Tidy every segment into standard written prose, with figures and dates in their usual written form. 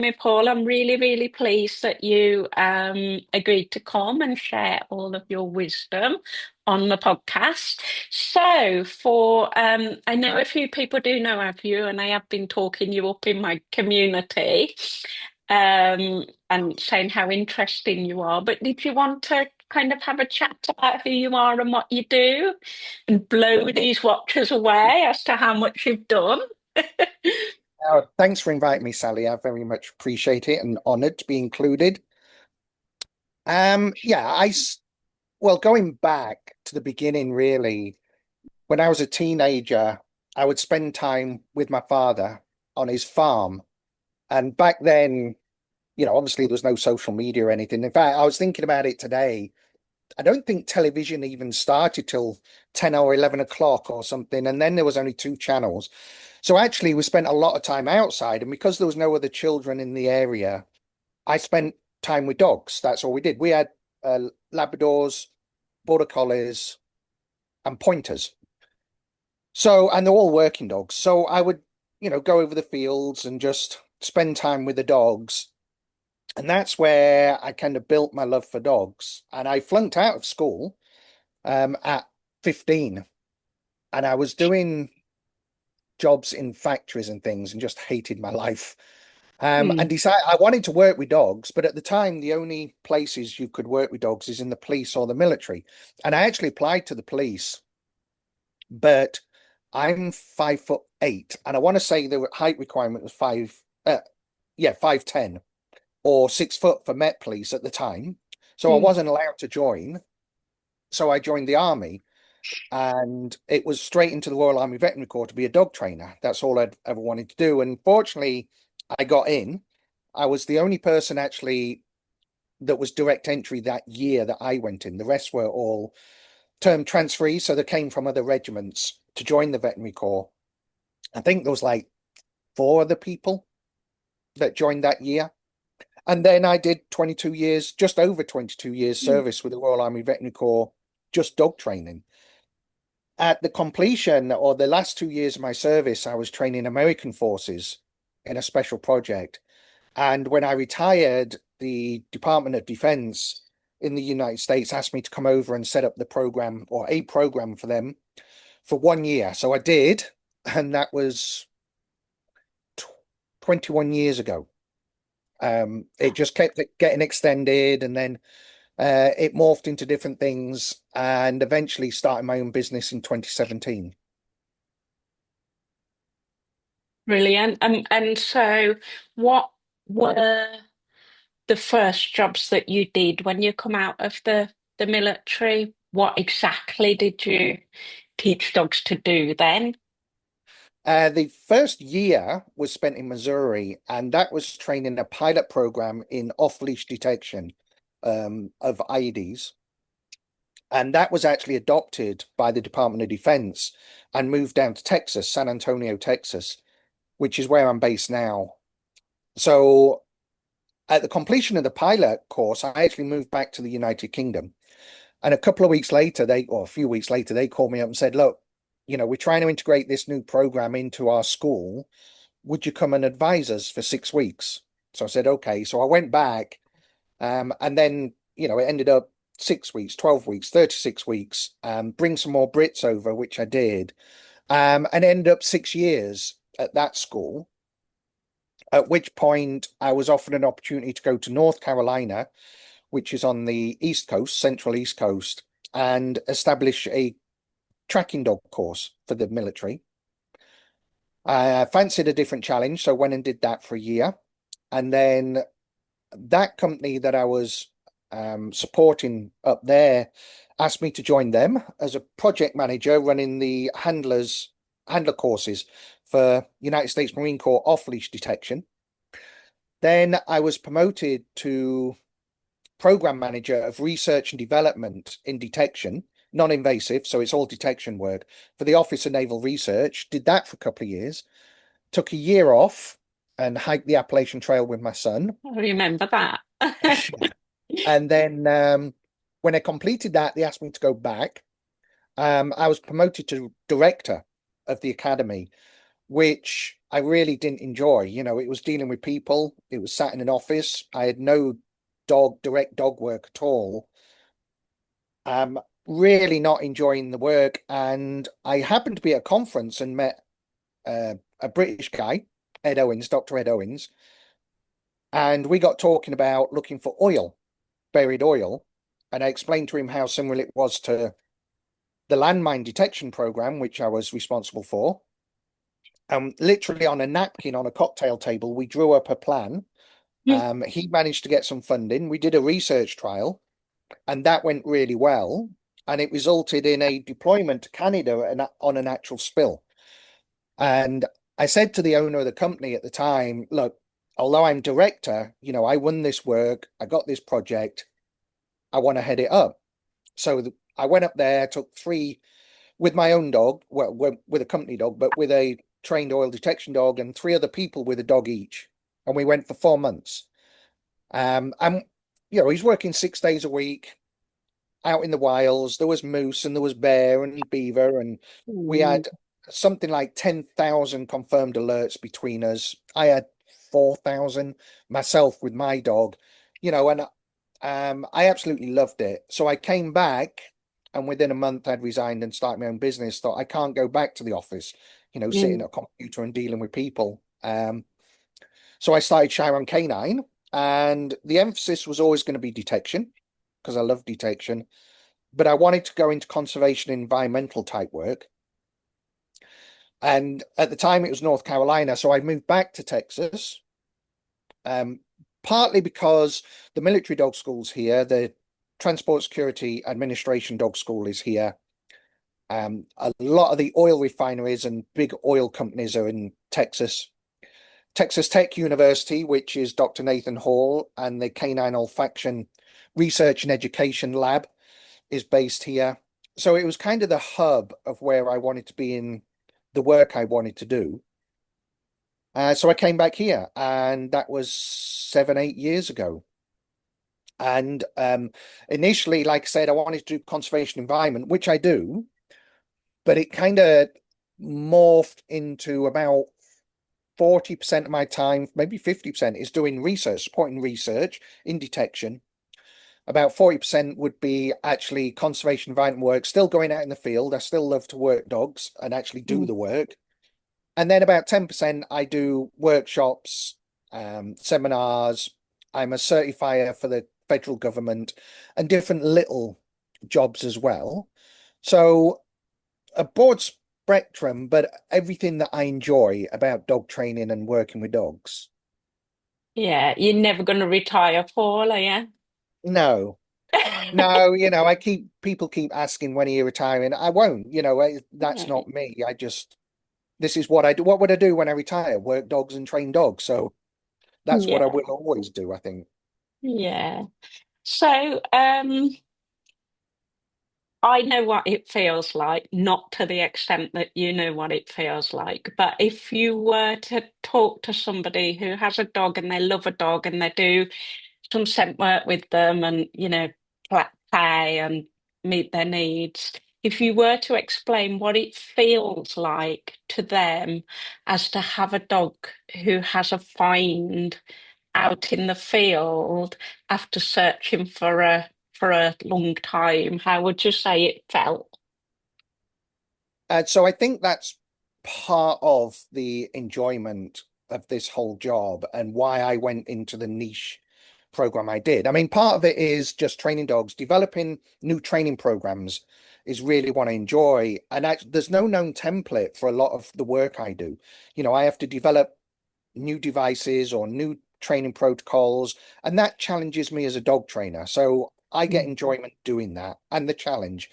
Me, Paul. I'm really, really pleased that you agreed to come and share all of your wisdom on the podcast. So, I know a few people do know of you, and I have been talking you up in my community, and saying how interesting you are. But did you want to kind of have a chat about who you are and what you do, and blow these watchers away as to how much you've done? Thanks for inviting me, Sally. I very much appreciate it and honored to be included. Yeah, well, going back to the beginning, really, when I was a teenager, I would spend time with my father on his farm. And back then, obviously there was no social media or anything. In fact, I was thinking about it today. I don't think television even started till 10 or 11 o'clock or something. And then there was only two channels. So actually, we spent a lot of time outside. And because there was no other children in the area, I spent time with dogs. That's all we did. We had Labradors, Border Collies, and Pointers. So, and they're all working dogs. So I would, go over the fields and just spend time with the dogs. And that's where I kind of built my love for dogs. And I flunked out of school at 15. And I was doing jobs in factories and things and just hated my life. And Mm. decided I wanted to work with dogs, but at the time, the only places you could work with dogs is in the police or the military. And I actually applied to the police, but I'm 5'8", and I want to say the height requirement was 5'10" or 6 foot for Met Police at the time. So I Mm. wasn't allowed to join. So I joined the army, and it was straight into the Royal Army Veterinary Corps to be a dog trainer. That's all I'd ever wanted to do. And fortunately, I got in. I was the only person actually that was direct entry that year that I went in. The rest were all term transferees, so they came from other regiments to join the veterinary corps. I think there was like four other people that joined that year. And then I did 22 years, just over 22 years Mm. service with the Royal Army Veterinary Corps, just dog training. At the completion or the last 2 years of my service, I was training American forces in a special project. And when I retired, the Department of Defense in the United States asked me to come over and set up the program or a program for them for 1 year. So I did, and that was 21 years ago. It just kept getting extended, and then it morphed into different things, and eventually started my own business in 2017. Brilliant. And so, what were the first jobs that you did when you come out of the military? What exactly did you teach dogs to do then? The first year was spent in Missouri, and that was training a pilot program in off-leash detection of IEDs. And that was actually adopted by the Department of Defense and moved down to Texas, San Antonio, Texas, which is where I'm based now. So at the completion of the pilot course, I actually moved back to the United Kingdom. And a couple of weeks later, or a few weeks later, they called me up and said, look, we're trying to integrate this new program into our school. Would you come and advise us for 6 weeks? So I said, okay. So I went back, and then, it ended up 6 weeks, 12 weeks, 36 weeks, bring some more Brits over, which I did, and ended up 6 years at that school. At which point I was offered an opportunity to go to North Carolina, which is on the East Coast, Central East Coast, and establish a tracking dog course for the military. I fancied a different challenge, so went and did that for a year. And then that company that I was supporting up there asked me to join them as a project manager running the handler courses for United States Marine Corps off-leash detection. Then I was promoted to program manager of research and development in detection, non-invasive, so it's all detection work for the Office of Naval Research. Did that for a couple of years, took a year off and hiked the Appalachian Trail with my son. I remember that. And then when I completed that, they asked me to go back. I was promoted to director of the academy, which I really didn't enjoy. It was dealing with people. It was sat in an office. I had no direct dog work at all. Um, really not enjoying the work. And I happened to be at a conference and met a British guy, Ed Owens, Dr. Ed Owens, and we got talking about looking for oil, buried oil. And I explained to him how similar it was to the landmine detection program, which I was responsible for. Literally on a napkin on a cocktail table, we drew up a plan. He managed to get some funding. We did a research trial, and that went really well. And it resulted in a deployment to Canada on an actual spill. And I said to the owner of the company at the time, look, although I'm director, I won this work, I got this project, I want to head it up. So I went up there, took three with my own dog, well, with a company dog, but with a trained oil detection dog and three other people with a dog each. And we went for 4 months. And he's working 6 days a week out in the wilds. There was moose and there was bear and beaver, and we Mm. had something like 10,000 confirmed alerts between us. I had 4,000 myself with my dog, and I absolutely loved it. So I came back, and within a month I'd resigned and started my own business. Thought I can't go back to the office, sitting Mm. at a computer and dealing with people. So I started Chiron Canine, and the emphasis was always going to be detection because I love detection, but I wanted to go into conservation and environmental type work. And at the time, it was North Carolina. So I moved back to Texas, um, partly because the military dog school's here, the Transport Security Administration dog school is here. A lot of the oil refineries and big oil companies are in Texas. Texas Tech University, which is Dr. Nathan Hall, and the Canine Olfaction Research and Education Lab is based here. So it was kind of the hub of where I wanted to be in the work I wanted to do. So I came back here, and that was 7, 8 years ago. And initially, like I said, I wanted to do conservation environment, which I do, but it kind of morphed into about 40% of my time, maybe 50% is doing research, supporting research in detection. About 40% would be actually conservation environment work, still going out in the field. I still love to work dogs and actually do Mm. the work. And then about 10% I do workshops, seminars. I'm a certifier for the federal government and different little jobs as well. So a broad spectrum, but everything that I enjoy about dog training and working with dogs. Yeah, you're never going to retire, Paul, are you? No, no, I people keep asking when are you retiring? I won't, that's Yeah. not me. This is what I do. What would I do when I retire? Work dogs and train dogs. So that's what I Yeah. will always do, I think. Yeah. So, I know what it feels like, not to the extent that you know what it feels like. But if you were to talk to somebody who has a dog and they love a dog and they do some scent work with them and, play and meet their needs, if you were to explain what it feels like to them as to have a dog who has a find out in the field after searching for a long time, how would you say it felt? So I think that's part of the enjoyment of this whole job and why I went into the niche program I did. I mean, part of it is just training dogs, developing new training programs is really what I enjoy. And there's no known template for a lot of the work I do. I have to develop new devices or new training protocols, and that challenges me as a dog trainer. So I get Mm. enjoyment doing that and the challenge.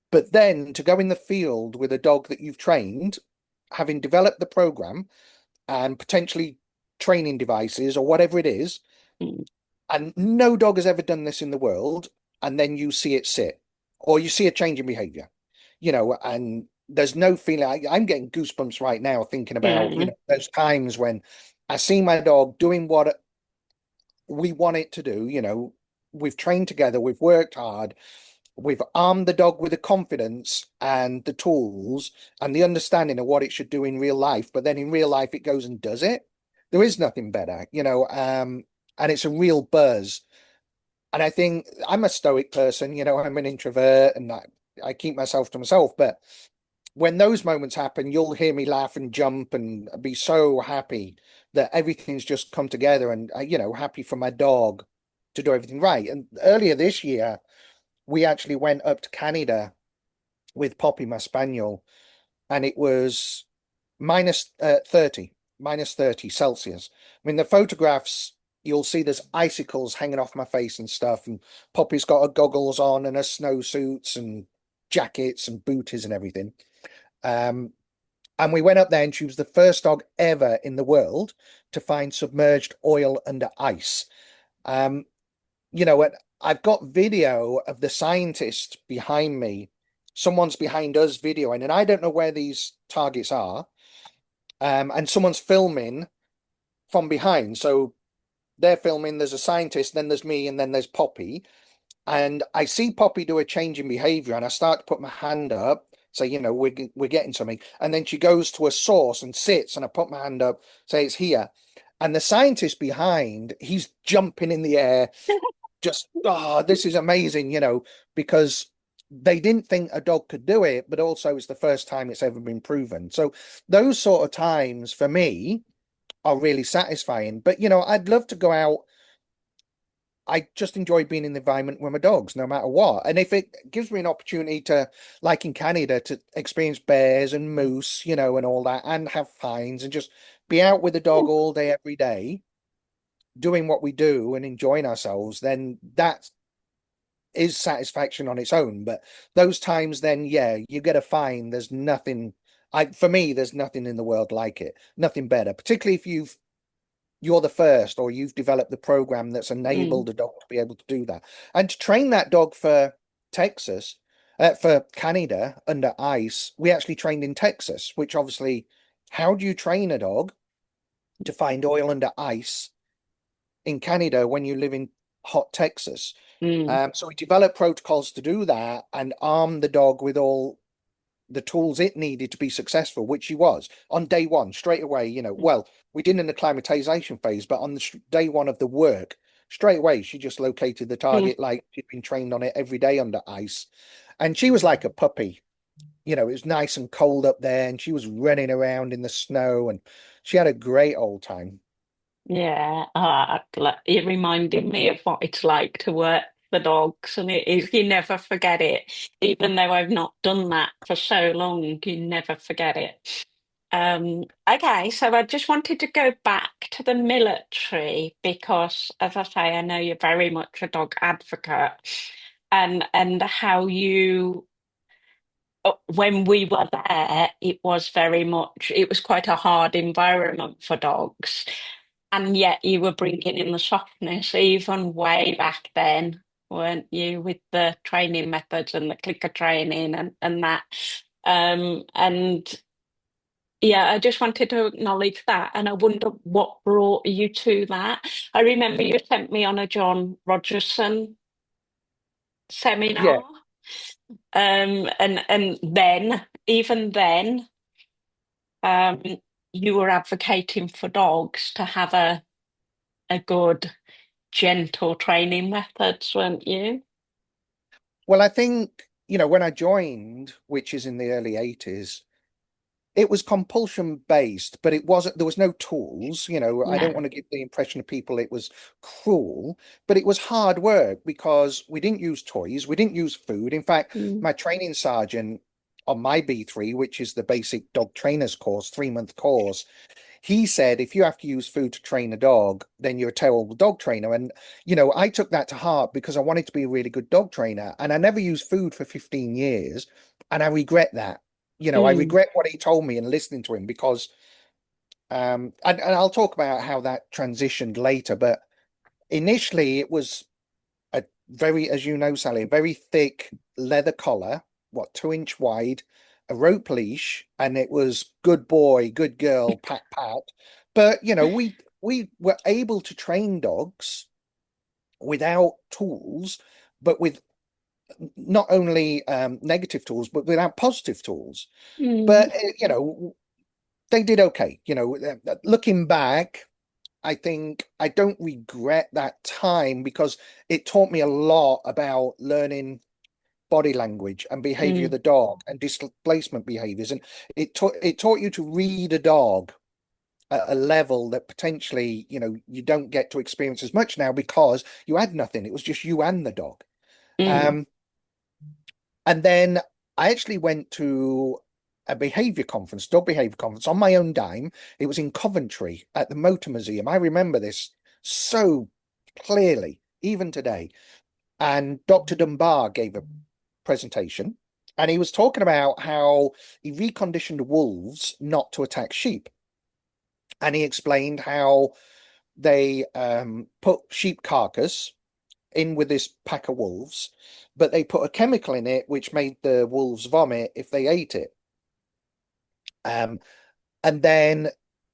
But then to go in the field with a dog that you've trained, having developed the program and potentially training devices or whatever it is, Mm. and no dog has ever done this in the world, and then you see it sit, or you see a change in behavior, and there's no feeling. I'm getting goosebumps right now thinking about, Yeah. those times when I see my dog doing what we want it to do. We've trained together, we've worked hard, we've armed the dog with the confidence and the tools and the understanding of what it should do in real life, but then in real life it goes and does it. There is nothing better, and it's a real buzz. And I think I'm a stoic person, I'm an introvert and I keep myself to myself. But when those moments happen, you'll hear me laugh and jump and be so happy that everything's just come together and, happy for my dog to do everything right. And earlier this year, we actually went up to Canada with Poppy, my spaniel, and it was minus 30, minus 30 Celsius. I mean, the photographs, you'll see there's icicles hanging off my face and stuff. And Poppy's got her goggles on and her snowsuits and jackets and booties and everything. Um, and we went up there, and she was the first dog ever in the world to find submerged oil under ice. Um, and I've got video of the scientist behind me. Someone's behind us videoing, and I don't know where these targets are. And someone's filming from behind. So they're filming, there's a scientist, then there's me, and then there's Poppy. And I see Poppy do a change in behavior, and I start to put my hand up, say, we're getting something. And then she goes to a source and sits, and I put my hand up, say it's here. And the scientist behind, he's jumping in the air, just, this is amazing, because they didn't think a dog could do it, but also it's the first time it's ever been proven. So those sort of times for me are really satisfying. But I'd love to go out. I just enjoy being in the environment with my dogs, no matter what. And if it gives me an opportunity to, like in Canada, to experience bears and moose, and all that, and have finds and just be out with the dog all day, every day, doing what we do and enjoying ourselves, then that is satisfaction on its own. But those times, then, yeah, you get a find. There's nothing. For me, there's nothing in the world like it. Nothing better, particularly if you're the first, or you've developed the program that's Mm, enabled a dog to be able to do that. And to train that dog for Texas, for Canada under ice, we actually trained in Texas, which obviously, how do you train a dog to find oil under ice in Canada when you live in hot Texas? mm, So we developed protocols to do that and arm the dog with all the tools it needed to be successful, which she was on day one, straight away. Well, we did in the acclimatization phase, but on the day one of the work, straight away, she just located the mm. target like she'd been trained on it every day under ice. And she was like a puppy. It was nice and cold up there, and she was running around in the snow, and she had a great old time. Yeah, it reminded me of what it's like to work for dogs, and it is, you never forget it. Even though I've not done that for so long, you never forget it. Okay, so I just wanted to go back to the military because, as I say, I know you're very much a dog advocate, and how you when we were there, it was quite a hard environment for dogs. And yet you were bringing in the softness even way back then, weren't you, with the training methods and the clicker training and that. And yeah, I just wanted to acknowledge that. And I wonder what brought you to that. I remember you sent me on a John Rogerson Yeah. seminar. And then, even then, um, you were advocating for dogs to have a good, gentle training methods, weren't you? Well, I think, when I joined, which is in the early 80s, it was compulsion based, but it wasn't, there was no tools. I don't No. want to give the impression to people it was cruel, but it was hard work because we didn't use toys, we didn't use food. In fact, Mm, my training sergeant on my B3, which is the basic dog trainers course, 3-month course, he said if you have to use food to train a dog, then you're a terrible dog trainer. And, I took that to heart because I wanted to be a really good dog trainer. And I never used food for 15 years. And I regret that. I mm, regret what he told me and listening to him because, and I'll talk about how that transitioned later. But initially, it was a very, as you know, Sally, a very thick leather collar, 2-inch wide, a rope leash, and it was good boy, good girl, pat pat. But we were able to train dogs without tools, but with not only negative tools, but without positive tools. Mm, But they did okay. Looking back, I think I don't regret that time because it taught me a lot about learning body language and behavior of mm, the dog and displacement behaviors. And it taught you to read a dog at a level that potentially, you don't get to experience as much now because you had nothing. It was just you and the dog. mm, Um, and then I actually went to a behavior conference, dog behavior conference on my own dime. It was in Coventry at the Motor Museum. I remember this so clearly, even today. And Dr. Dunbar gave a presentation, and he was talking about how he reconditioned wolves not to attack sheep. And he explained how they put sheep carcass in with this pack of wolves, but they put a chemical in it which made the wolves vomit if they ate it. Um, and then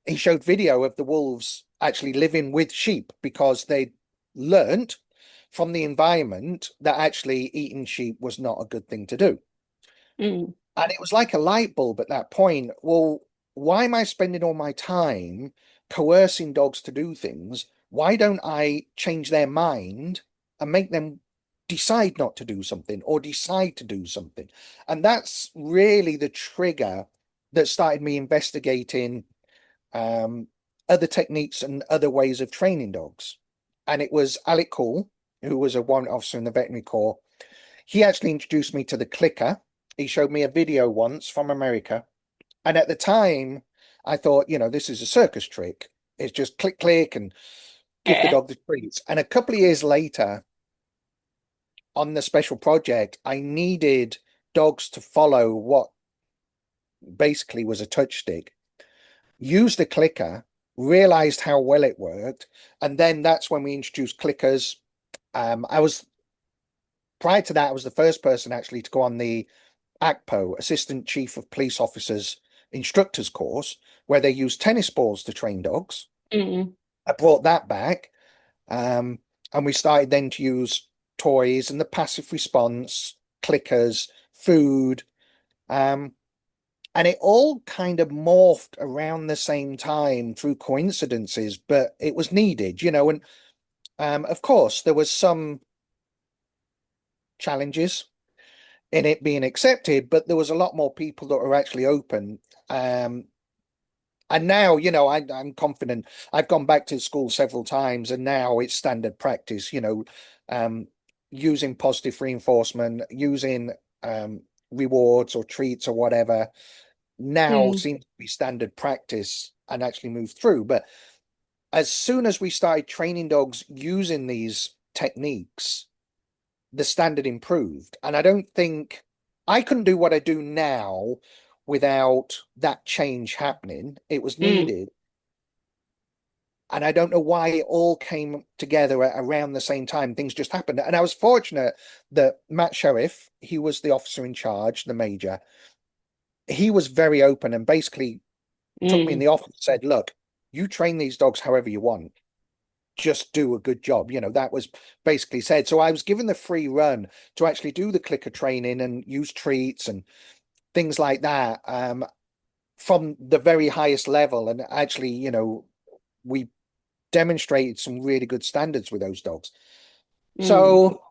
he showed video of the wolves actually living with sheep because they learnt from the environment that actually eating sheep was not a good thing to do. mm, And it was like a light bulb at that point. Well, why am I spending all my time coercing dogs to do things? Why don't I change their mind and make them decide not to do something or decide to do something? And that's really the trigger that started me investigating um, other techniques and other ways of training dogs. And it was Alec Cole, who was a warrant officer in the veterinary corps. He actually introduced me to the clicker. He showed me a video once from America. And at the time, I thought, this is a circus trick. It's just click, click, and give the yeah. dog the treats. And a couple of years later, on the special project, I needed dogs to follow what basically was a touch stick, use the clicker, realized how well it worked. And then that's when we introduced clickers. I was Prior to that, I was the first person actually to go on the ACPO, Assistant Chief of Police Officers Instructors course, where they use tennis balls to train dogs. Mm, I brought that back, um, and we started then to use toys and the passive response, clickers, food, um, and it all kind of morphed around the same time through coincidences, but it was needed. And of course, there was some challenges in it being accepted, but there was a lot more people that were actually open. Um, and now, I'm confident. I've gone back to school several times, and now it's standard practice. Um, using positive reinforcement, using rewards or treats or whatever, now mm, seems to be standard practice and actually move through. But as soon as we started training dogs using these techniques, the standard improved. And I don't think I couldn't do what I do now without that change happening. It was mm, needed. And I don't know why it all came together at around the same time. Things just happened. And I was fortunate that Matt Sheriff, he was the officer in charge, the major, he was very open and basically took me in mm, the office and said, look, you train these dogs however you want. Just do a good job. That was basically said. So I was given the free run to actually do the clicker training and use treats and things like that, from the very highest level. And actually, we demonstrated some really good standards with those dogs. mm, So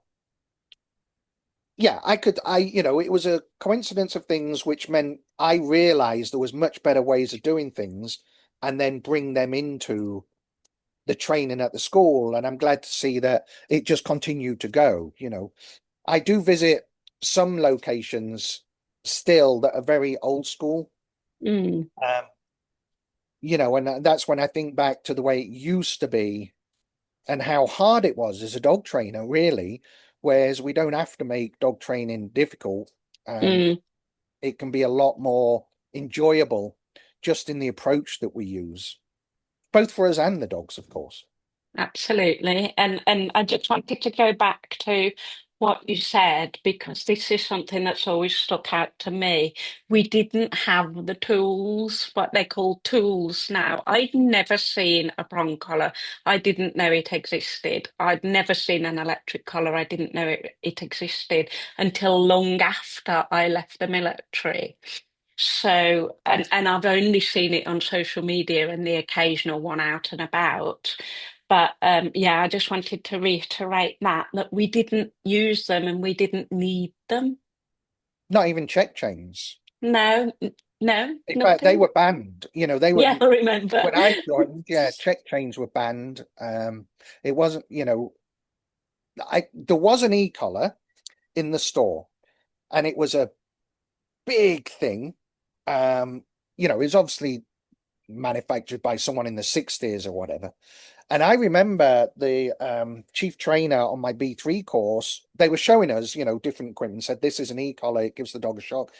yeah, it was a coincidence of things which meant I realized there was much better ways of doing things and then bring them into the training at the school. And I'm glad to see that it just continued to go. I do visit some locations still that are very old school. mm, Um, and that's when I think back to the way it used to be and how hard it was as a dog trainer, really. Whereas we don't have to make dog training difficult. Um, mm. it can be a lot more enjoyable just in the approach that we use, both for us and the dogs, of course. Absolutely. And I just wanted to go back to what you said because this is something that's always stuck out to me. We didn't have the tools, what they call tools now. I'd never seen a prong collar. I didn't know it existed. I'd never seen an electric collar. I didn't know it existed until long after I left the military. So, and I've only seen it on social media and the occasional one out and about. But yeah, I just wanted to reiterate that we didn't use them and we didn't need them. Not even check chains. No, no, In fact, they nothing. were banned. They were Yeah, I remember. when I joined. Yeah, check chains were banned. It wasn't. There was an e-collar in the store, and it was a big thing. It was obviously manufactured by someone in the 60s or whatever. And I remember the chief trainer on my B3 course, they were showing us, different equipment, said, this is an e-collar, it gives the dog a shock.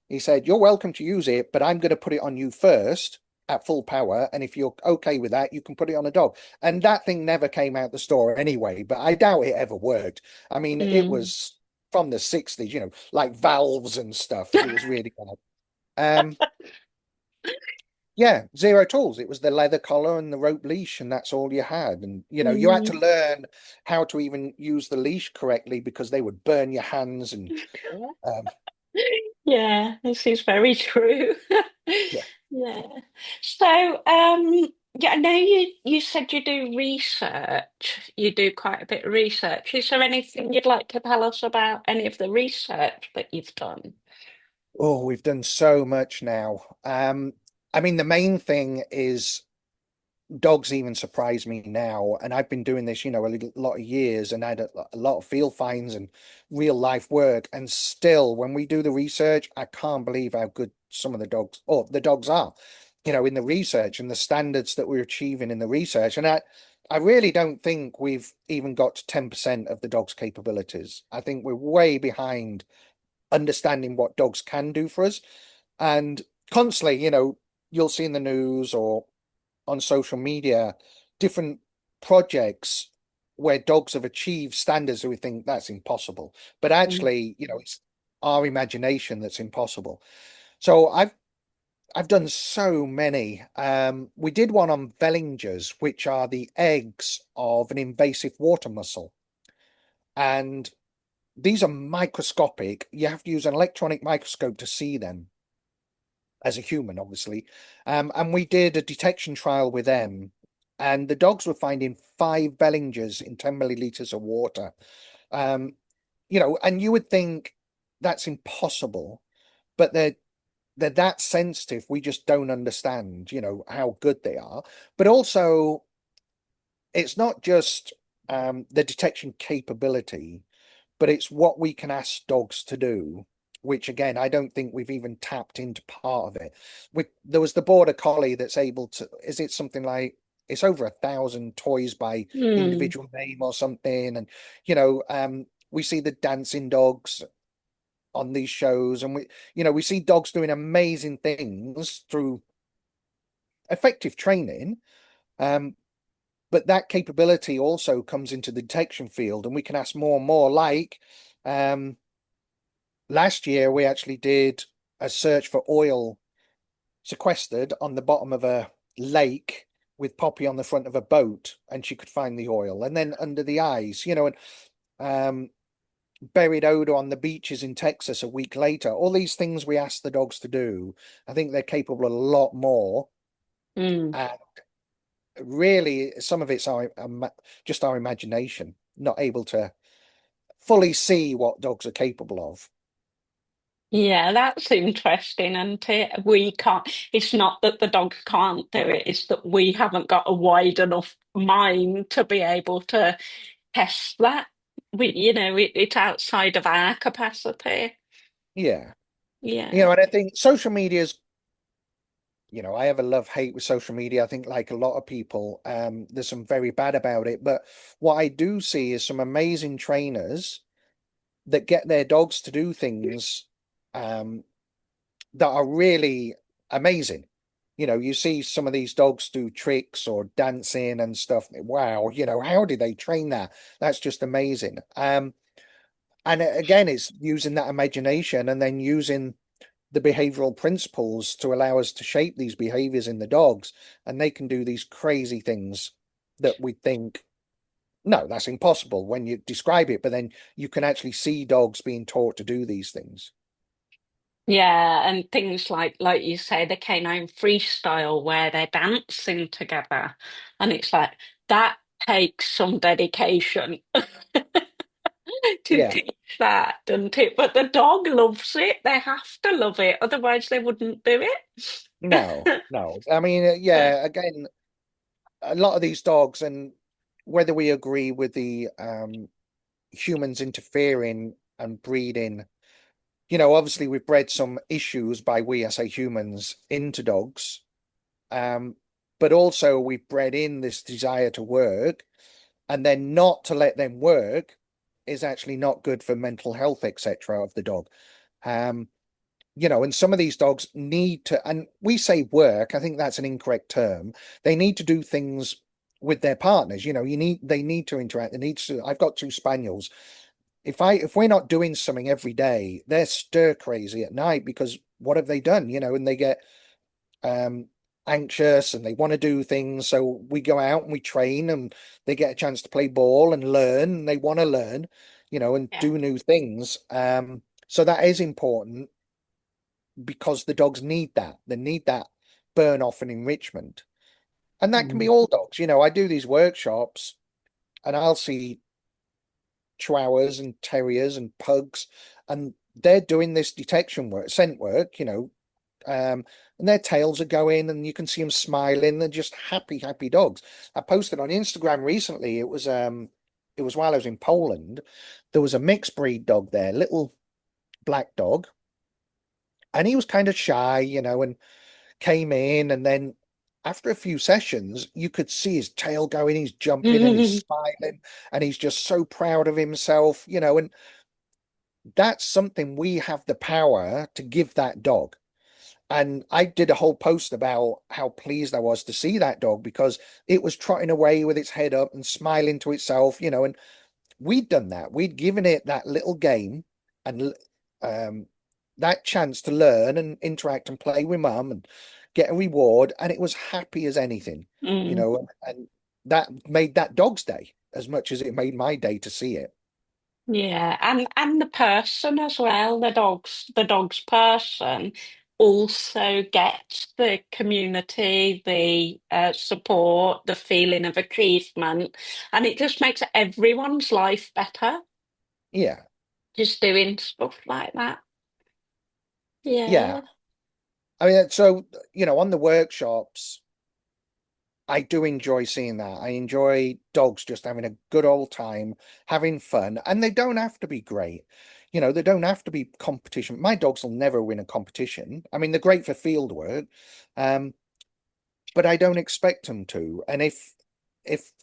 He said, you're welcome to use it, but I'm going to put it on you first at full power. And if you're okay with that, you can put it on a dog. And that thing never came out the store anyway, but I doubt it ever worked. I mean, it Mm. was from the 60s, like valves and stuff. It was really bad. Um, yeah, zero tools. It was the leather collar and the rope leash, and that's all you had. And you had to Mm. learn how to even use the leash correctly because they would burn your hands. And um, Yeah, this is very true. yeah. Yeah. So, yeah, I know you said you do research. You do quite a bit of research. Is there anything you'd like to tell us about any of the research that you've done? Oh, we've done so much now. I mean, the main thing is dogs even surprise me now. And I've been doing this, lot of years and had a lot of field finds and real life work. And still, when we do the research, I can't believe how good some of the dogs, or the dogs are, in the research and the standards that we're achieving in the research. And I really don't think we've even got to 10% of the dog's capabilities. I think we're way behind understanding what dogs can do for us. And constantly, you'll see in the news or on social media different projects where dogs have achieved standards that we think that's impossible. But Mm. actually, it's our imagination that's impossible. So I've done so many. We did one on Bellingers, which are the eggs of an invasive water mussel. And these are microscopic. You have to use an electronic microscope to see them as a human, obviously. And we did a detection trial with them, and the dogs were finding 5 Bellingers in 10 milliliters of water. Um, and you would think that's impossible, but they're that sensitive. We just don't understand, how good they are. But also, it's not just the detection capability, but it's what we can ask dogs to do, which again, I don't think we've even tapped into part of it. There was the border collie that's able to, is it something like it's over 1,000 toys by Mm. individual name or something? And we see the dancing dogs on these shows, and we see dogs doing amazing things through effective training. Um, but that capability also comes into the detection field, and we can ask more and more. Like um, last year, we actually did a search for oil sequestered on the bottom of a lake with Poppy on the front of a boat, and she could find the oil. And then under the ice, and buried odor on the beaches in Texas a week later. All these things we asked the dogs to do, I think they're capable of a lot more. Mm. And really, some of it's just our imagination, not able to fully see what dogs are capable of. Yeah, that's interesting. And we can't, it's not that the dogs can't do it, it's that we haven't got a wide enough mind to be able to test that. It's outside of our capacity. Yeah. Yeah. And I think social media is, I have a love hate with social media. I think like a lot of people, there's some very bad about it. But what I do see is some amazing trainers that get their dogs to do things um, that are really amazing. You see some of these dogs do tricks or dancing and stuff. Wow, how did they train that? That's just amazing. And again, it's using that imagination and then using the behavioral principles to allow us to shape these behaviors in the dogs. And they can do these crazy things that we think, no, that's impossible when you describe it, but then you can actually see dogs being taught to do these things. Yeah, and things like you say, the canine freestyle where they're dancing together. And it's like that takes some dedication to Yeah, teach that, doesn't it? But the dog loves it. They have to love it, otherwise they wouldn't do no, it. no. I mean, But yeah, again, a lot of these dogs, and whether we agree with the humans interfering and breeding, obviously we've bred some issues by we, I say humans, into dogs. Um, but also we've bred in this desire to work, and then not to let them work is actually not good for mental health, etc., of the dog. Um, and some of these dogs need to, and we say work, I think that's an incorrect term. They need to do things with their partners. They need to interact. They need to, I've got two spaniels. If we're not doing something every day, they're stir crazy at night because what have they done? And they get um anxious and they want to do things. So we go out and we train and they get a chance to play ball and learn and they want to learn, and yeah. do new things. So that is important because the dogs need that. They need that burn off and enrichment. And that can be Mm. all dogs. I do these workshops and I'll see chihuahuas and terriers and pugs, and they're doing this detection work, scent work, and their tails are going and you can see them smiling. They're just happy, happy dogs. I posted on Instagram recently. It was while I was in Poland. There was a mixed breed dog there, little black dog, and he was kind of shy, and came in, and then after a few sessions, you could see his tail going, he's jumping and he's smiling, and he's just so proud of himself, and that's something we have the power to give that dog. And I did a whole post about how pleased I was to see that dog because it was trotting away with its head up and smiling to itself, and we'd done that. We'd given it that little game and um, that chance to learn and interact and play with mum and get a reward, and it was happy as anything, Mm. and that made that dog's day as much as it made my day to see it. Yeah, and the person as well, the dog's person also gets the community, the support, the feeling of achievement, and it just makes everyone's life better Yeah, just doing stuff like that. yeah. Yeah. I mean, so on the workshops, I do enjoy seeing that. I enjoy dogs just having a good old time, having fun, and they don't have to be great. They don't have to be competition. My dogs will never win a competition. I mean, they're great for field work, um, but I don't expect them to. And if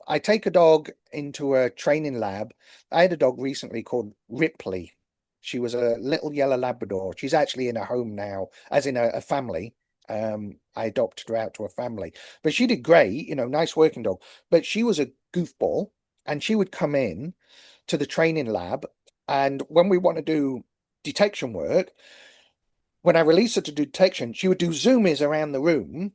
I take a dog into a training lab, I had a dog recently called Ripley. She was a little yellow Labrador. She's actually in a home now, as in a family. I adopted her out to a family, but she did great, nice working dog. But she was a goofball, and she would come in to the training lab, and when we want to do detection work, when I release her to do detection, she would do zoomies around the room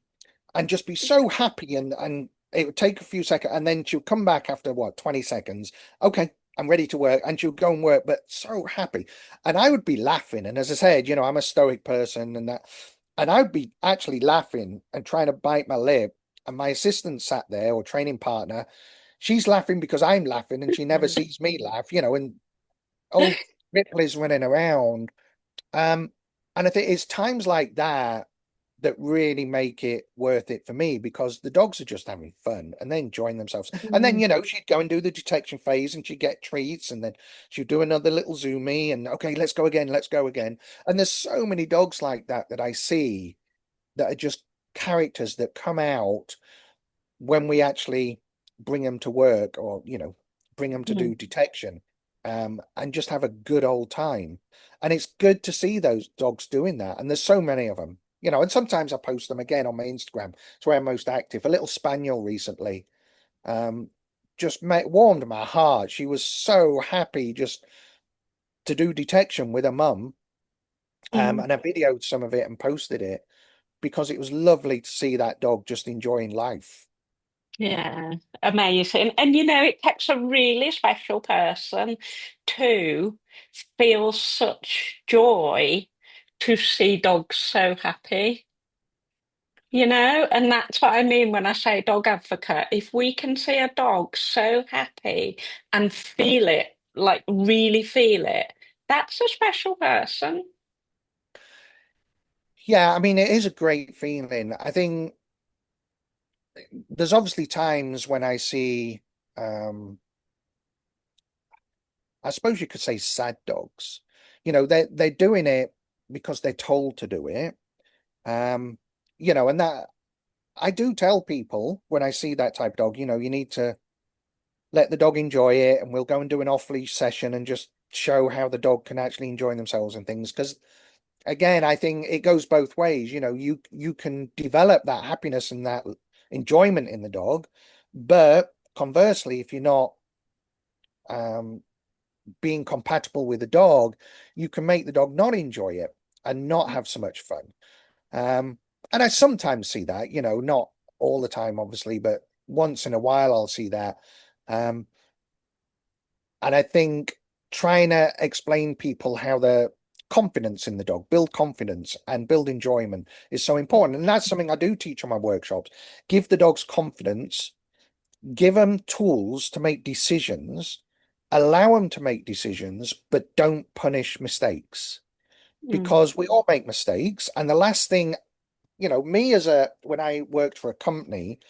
and just be so happy, and it would take a few seconds and then she'll come back after what, 20 seconds. Okay, I'm ready to work, and she'll go and work, but so happy. And I would be laughing, and as I said, I'm a stoic person, and I'd be actually laughing and trying to bite my lip, and my assistant sat there, or training partner, she's laughing because I'm laughing and she never sees me laugh, and old Ripley's running around. um, and I think it's times like that that really make it worth it for me, because the dogs are just having fun and they enjoying themselves. And then, she'd go and do the detection phase and she'd get treats, and then she'd do another little zoomie and okay, let's go again, let's go again. And there's so many dogs like that that I see that are just characters that come out when we actually bring them to work, or bring them to do detection, and just have a good old time. And it's good to see those dogs doing that, and there's so many of them, and sometimes I post them again on my Instagram. It's where I'm most active. A little spaniel recently, um just warmed my heart. She was so happy, just to do detection with a mum, Mm. and I videoed some of it and posted it because it was lovely to see that dog just enjoying life. Yeah, amazing. And it takes a really special person to feel such joy to see dogs so happy. And that's what I mean when I say dog advocate. If we can see a dog so happy and feel it, like really feel it, that's a special person. Yeah, I mean, it is a great feeling. I think there's obviously times when I see, um, I suppose you could say sad dogs. They're doing it because they're told to do it. Um, and that I do tell people when I see that type of dog, you need to let the dog enjoy it, and we'll go and do an off-leash session and just show how the dog can actually enjoy themselves and things. Because again, I think it goes both ways. You can develop that happiness and that enjoyment in the dog, but conversely, if you're not um, being compatible with the dog, you can make the dog not enjoy it and not have so much fun. Um, and I sometimes see that, not all the time, obviously, but once in a while I'll see that. Um, and I think trying to explain people how the confidence in the dog, build confidence and build enjoyment is so important. And that's something I do teach on my workshops. Give the dogs confidence, give them tools to make decisions, allow them to make decisions, but don't punish mistakes Mm, because we all make mistakes. And the last thing, me when I worked for a company,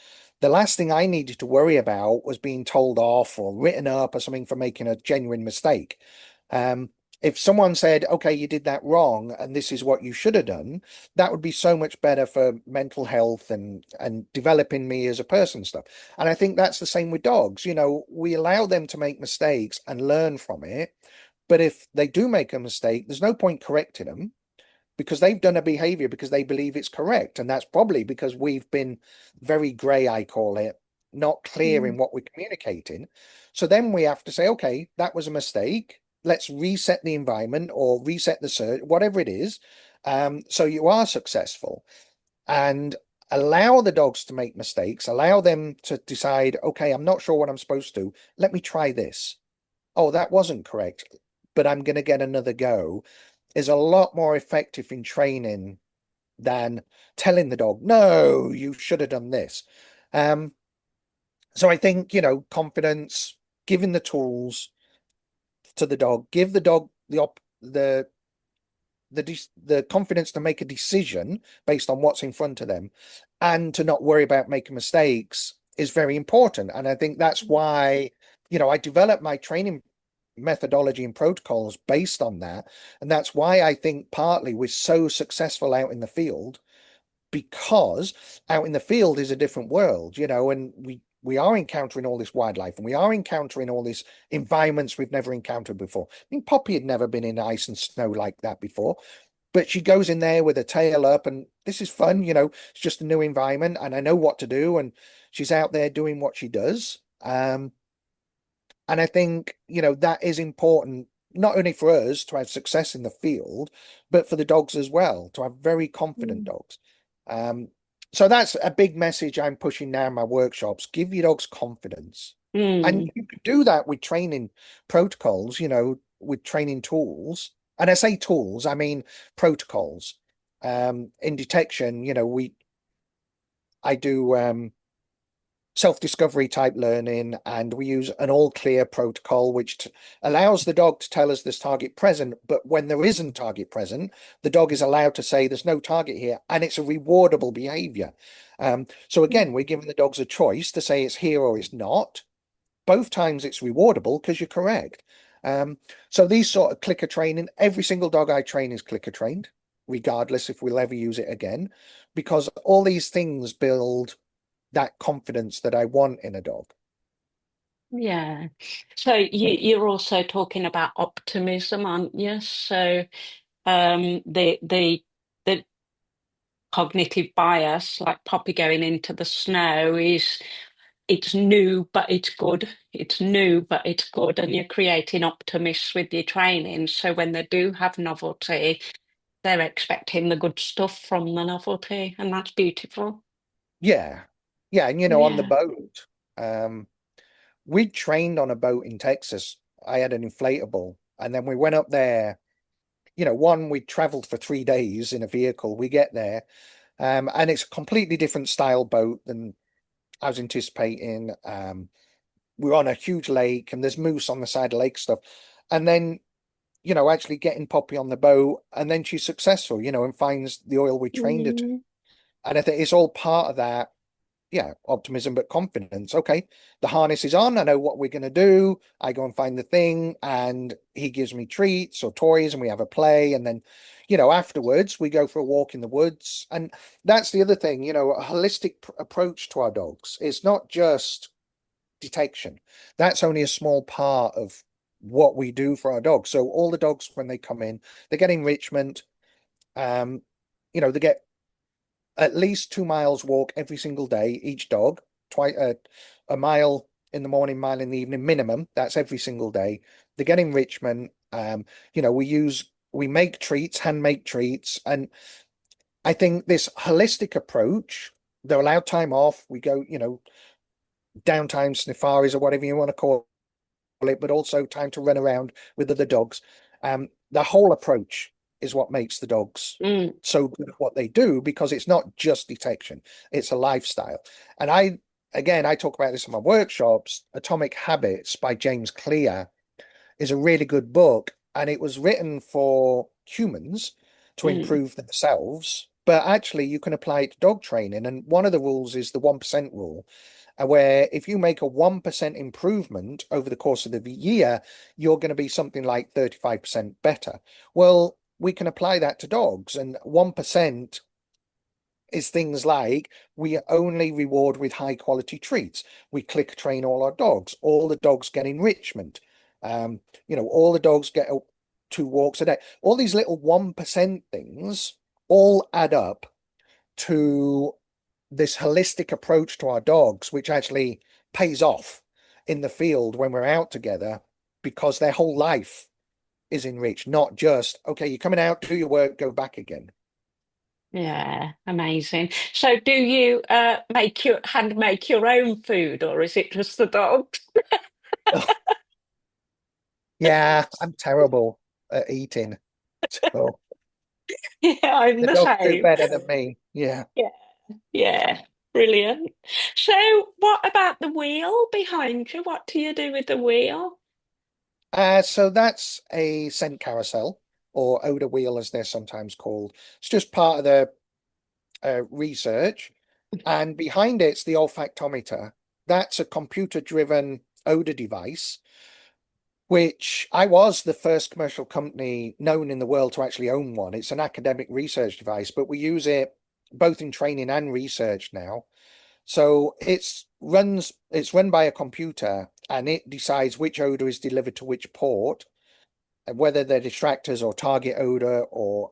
the last thing I needed to worry about was being told off or written up or something for making a genuine mistake. Um, if someone said, okay, you did that wrong and this is what you should have done, that would be so much better for mental health and developing me as a person stuff. And I think that's the same with dogs. We allow them to make mistakes and learn from it. But if they do make a mistake, there's no point correcting them because they've done a behavior because they believe it's correct. And that's probably because we've been very gray, I call it, not clear in mm, what we're communicating. So then we have to say, okay, that was a mistake. Let's reset the environment or reset the search, whatever it is. So you are successful and allow the dogs to make mistakes, allow them to decide, okay, I'm not sure what I'm supposed to. Let me try this. Oh, that wasn't correct, but I'm going to get another go is a lot more effective in training than telling the dog, no, you should have done this. Um, so I think, confidence, giving the tools to the dog, give the dog the confidence to make a decision based on what's in front of them and to not worry about making mistakes is very important. And I think that's why, I developed my training methodology and protocols based on that. And that's why I think partly we're so successful out in the field because out in the field is a different world, and we are encountering all this wildlife and we are encountering all these environments we've never encountered before. I mean, Poppy had never been in ice and snow like that before, but she goes in there with her tail up and this is fun, it's just a new environment and I know what to do. And she's out there doing what she does. And I think, that is important, not only for us to have success in the field, but for the dogs as well, to have very confident mm, dogs. Um, so that's a big message I'm pushing now in my workshops. Give your dogs confidence. And mm. you can do that with training protocols, with training tools. And I say tools, I mean protocols. In detection, I do self-discovery type learning, and we use an all clear protocol which allows the dog to tell us there's target present, but when there isn't target present, the dog is allowed to say there's no target here, and it's a rewardable behavior. So again, we're giving the dogs a choice to say it's here or it's not. Both times it's rewardable because you're correct. So these sort of clicker training, every single dog I train is clicker trained, regardless if we'll ever use it again, because all these things build that confidence that I want in a dog. Yeah. So you're also talking about optimism, aren't you? So the cognitive bias, like Poppy going into the snow, is it's new, but it's good. It's new, but it's good. And you're creating optimists with your training. So when they do have novelty, they're expecting the good stuff from the novelty. And that's beautiful. Yeah. Yeah. And, on the Yeah. boat, um, we trained on a boat in Texas. I had an inflatable. And then we went up there. One, we traveled for 3 days in a vehicle. We get there, and it's a completely different style boat than I was anticipating. We're on a huge lake and there's moose on the side of lake stuff. And then, actually getting Poppy on the boat, and then she's successful, and finds the oil we trained her to. Mm, And I think it's all part of that, yeah, optimism, but confidence. Okay, the harness is on. I know what we're going to do. I go and find the thing, and he gives me treats or toys, and we have a play. And then, afterwards, we go for a walk in the woods. And that's the other thing, a holistic approach to our dogs. It's not just detection. That's only a small part of what we do for our dogs. So all the dogs, when they come in, they get enrichment. Um, they get at least 2 miles walk every single day, each dog, twice a mile in the morning, mile in the evening, minimum. That's every single day. They get enrichment. We make treats, hand make treats, and I think this holistic approach. They're allowed time off. We go, downtime safaris or whatever you want to call it, but also time to run around with other dogs. The whole approach is what makes the dogs mm, so good at what they do, because it's not just detection, it's a lifestyle. And I talk about this in my workshops. Atomic Habits by James Clear is a really good book, and it was written for humans to mm, improve themselves, but actually you can apply it to dog training. And one of the rules is the 1% rule, where if you make a 1% improvement over the course of the year, you're going to be something like 35% better. Well, we can apply that to dogs, and 1% is things like we only reward with high quality treats. We click train all our dogs. All the dogs get enrichment. All the dogs get 2 walks a day. All these little 1% things all add up to this holistic approach to our dogs, which actually pays off in the field when we're out together, because their whole life is enriched, not just, okay, you're coming out, do your work, go back again. yeah, amazing. So do you make your own food, or is it just the dogs? Yeah, I'm terrible at eating. So Yeah, I'm the the dogs do same. better than me. Yeah. Yeah, yeah, brilliant. So what about the wheel behind you? What do you do with the wheel? So that's a scent carousel, or odor wheel, as they're sometimes called. It's just part of the research. And behind it's the olfactometer. That's a computer-driven odor device, which I was the first commercial company known in the world to actually own one. It's an academic research device, but we use it both in training and research now. So it's run by a computer, and it decides which odor is delivered to which port, and whether they're distractors or target odor, or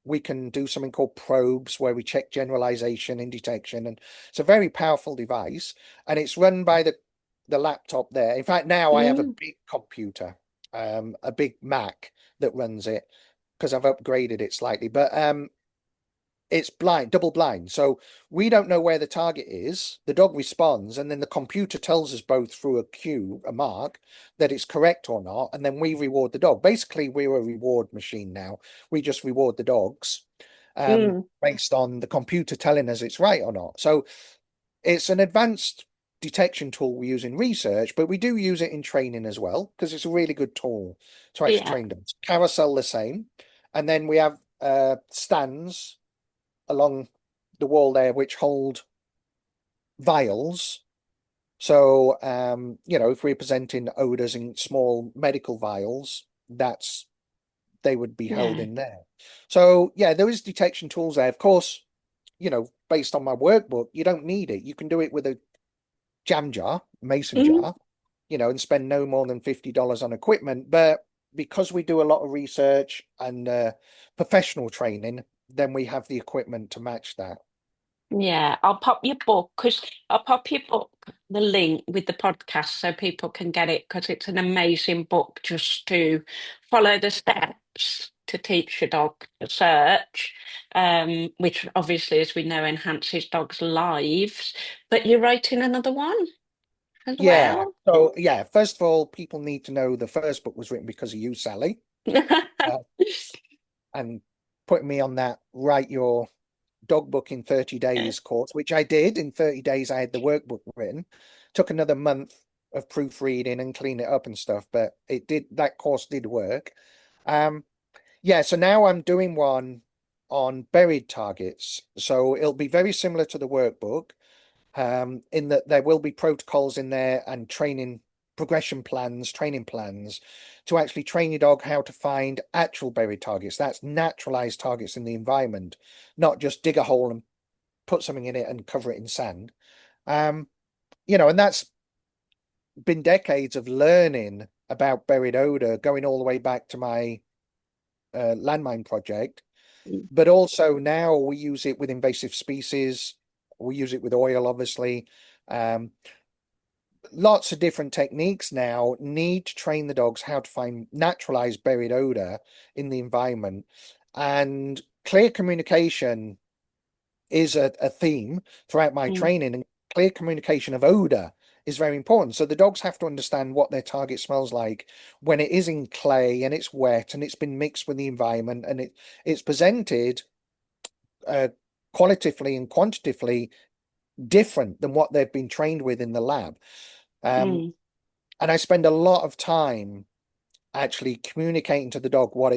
we can do something called probes, where we check generalization in detection. And it's a very powerful device, and it's run by the laptop there. In fact, now I have a Mm, big computer, a big Mac that runs it, because I've upgraded it slightly. But it's blind, double blind. So we don't know where the target is. The dog responds, and then the computer tells us both through a cue, a mark, that it's correct or not. And then we reward the dog. Basically, we're a reward machine now. We just reward the dogs mm, based on the computer telling us it's right or not. So it's an advanced detection tool we use in research, but we do use it in training as well, because it's a really good tool to actually yeah, train dogs. Carousel the same. And then we have stands along the wall there which hold vials. So, if we're presenting odors in small medical vials, that's they would be held yeah. in there. So, yeah, there is detection tools there. Of course, based on my workbook, you don't need it. You can do it with a jam jar, mason Mm, jar, and spend no more than $50 on equipment. But because we do a lot of research and professional training, then we have the equipment to match that. Yeah, I'll pop your book, the link with the podcast so people can get it because it's an amazing book just to follow the steps to teach your dog to search, which obviously, as we know, enhances dogs' lives. But you're writing another one as Yeah. well. So yeah, first of all, people need to know the first book was written because of you, Sally, uh, and putting me on that write your dog book in 30 days course, which I did. In 30 days, I had the workbook written. Took another month of proofreading and clean it up and stuff, but it did, that course did work. Um, yeah, so now I'm doing one on buried targets. So it'll be very similar to the workbook, in that there will be protocols in there and training progression plans, training plans to actually train your dog how to find actual buried targets. That's naturalized targets in the environment, not just dig a hole and put something in it and cover it in sand. Um, and that's been decades of learning about buried odor, going all the way back to my landmine project. But also now we use it with invasive species. We use it with oil, obviously. Um, Lots of different techniques now need to train the dogs how to find naturalized buried odor in the environment. And clear communication is a theme throughout my Mm, training, and clear communication of odor is very important. So the dogs have to understand what their target smells like when it is in clay and it's wet and it's been mixed with the environment and it's presented uh, qualitatively and quantitatively different than what they've been trained with in the lab. Um, mm, and I spend a lot of time actually communicating to the dog what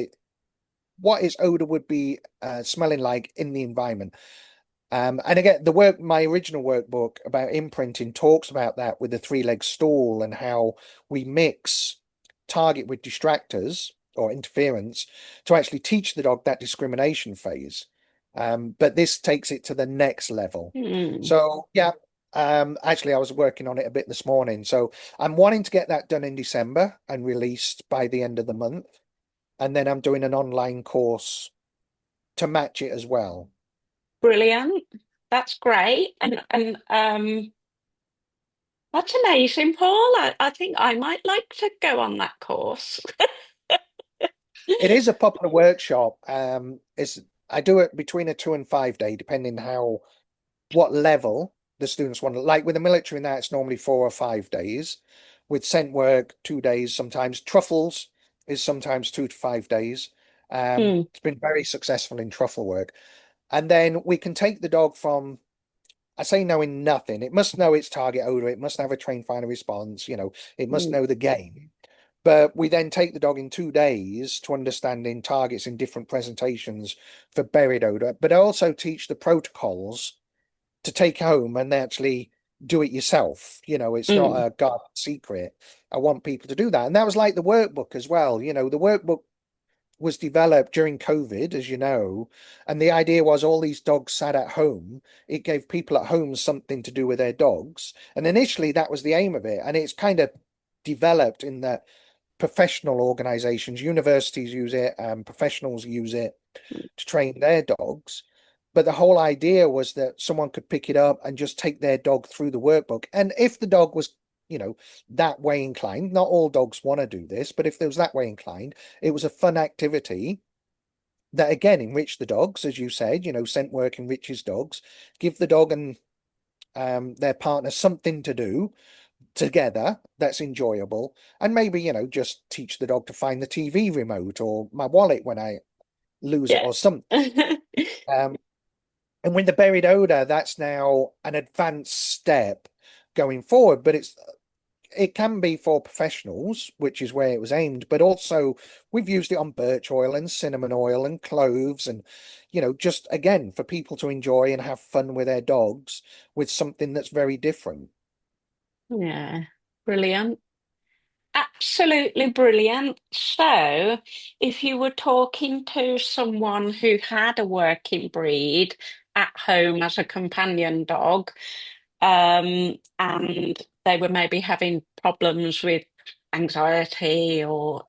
its odor would be smelling like in the environment. And again, my original workbook about imprinting talks about that with the three-leg stool and how we mix target with distractors or interference to actually teach the dog that discrimination phase. But this takes it to the next level. mm. So yeah, actually I was working on it a bit this morning. So I'm wanting to get that done in December and released by the end of the month. And then I'm doing an online course to match it as well. Brilliant. That's great. And that's amazing, Paul. I think I might like to go on that course. It is a popular workshop. It's I do it between a 2 and 5 day, depending how what level the students want. Like with the military, and that it's normally 4 or 5 days. With scent work, 2 days sometimes. Truffles is sometimes 2 to 5 days. Mm, It's been very successful in truffle work. And then we can take the dog from, I say knowing nothing. It must know its target odor. It must have a trained finder response. It must mm, know the game. But we then take the dog in 2 days to understanding targets in different presentations for buried odor, but I also teach the protocols to take home and actually do it yourself. It's not mm. a guard secret. I want people to do that. And that was like the workbook as well. The workbook was developed during COVID, as you know, and the idea was all these dogs sat at home. It gave people at home something to do with their dogs. And initially that was the aim of it. And it's kind of developed in the professional organizations, universities use it, professionals use it to train their dogs. But the whole idea was that someone could pick it up and just take their dog through the workbook. And if the dog was, you know, that way inclined, not all dogs want to do this, but if there was that way inclined, it was a fun activity that again enriched the dogs, as you said, scent work enriches dogs. Give the dog and their partner something to do together that's enjoyable, and maybe just teach the dog to find the TV remote or my wallet when I lose it Yeah. or something. um, and with the buried odor, that's now an advanced step going forward, but it can be for professionals, which is where it was aimed, but also we've used it on birch oil and cinnamon oil and cloves, and just again for people to enjoy and have fun with their dogs with something that's very different. Yeah. Brilliant. Absolutely brilliant. So, if you were talking to someone who had a working breed at home as a companion dog, and they were maybe having problems with anxiety or